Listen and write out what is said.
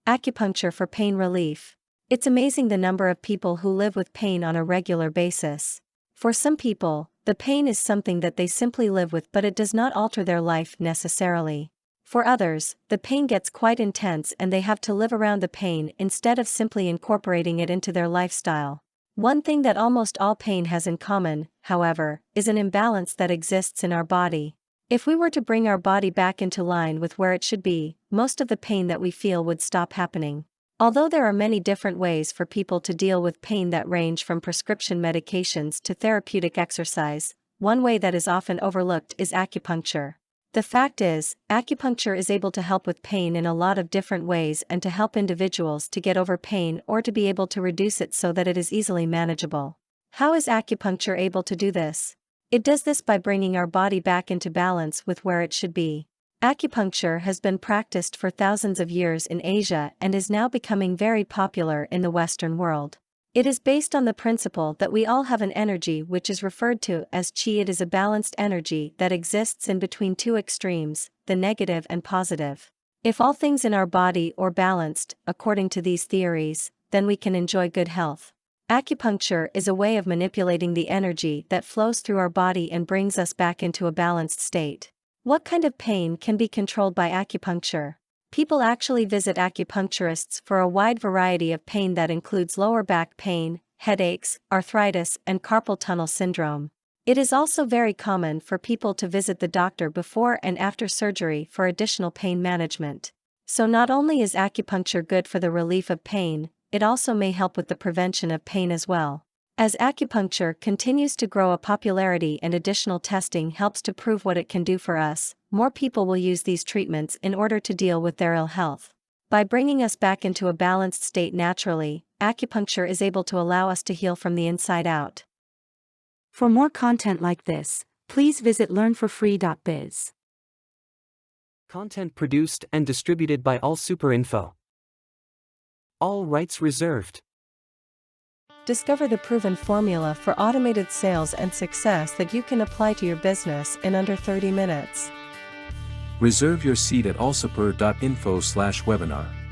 Acupuncture for pain relief. It's amazing the number of people who live with pain on a regular basis. For some people, the pain is something that they simply live with, but it does not alter their life necessarily. For others, the pain gets quite intense and they have to live around the pain instead of simply incorporating it into their lifestyle. One thing that almost all pain has in common, however, is an imbalance that exists in our body. If we were to bring our body back into line with where it should be, most of the pain that we feel would stop happening. Although there are many different ways for people to deal with pain that range from prescription medications to therapeutic exercise, one way that is often overlooked is acupuncture. The fact is, acupuncture is able to help with pain in a lot of different ways and to help individuals to get over pain or to be able to reduce it so that it is easily manageable. How is acupuncture able to do this? It does this by bringing our body back into balance with where it should be. Acupuncture has been practiced for thousands of years in Asia and is now becoming very popular in the Western world. It is based on the principle that we all have an energy which is referred to as qi. It is a balanced energy that exists in between two extremes, the negative and positive. If all things in our body are balanced, according to these theories, then we can enjoy good health. Acupuncture is a way of manipulating the energy that flows through our body and brings us back into a balanced state. What kind of pain can be controlled by acupuncture? People actually visit acupuncturists for a wide variety of pain that includes lower back pain, headaches, arthritis, and carpal tunnel syndrome. It is also very common for people to visit the doctor before and after surgery for additional pain management. So not only is acupuncture good for the relief of pain, it also may help with the prevention of pain as well. As acupuncture continues to grow in popularity and additional testing helps to prove what it can do for us, more people will use these treatments in order to deal with their ill health. By bringing us back into a balanced state naturally, acupuncture is able to allow us to heal from the inside out. For more content like this, please visit learnforfree.biz. Content produced and distributed by AllSuperInfo. All rights reserved. Discover the proven formula for automated sales and success that you can apply to your business in under 30 minutes. Reserve your seat at allsuper.info/webinar.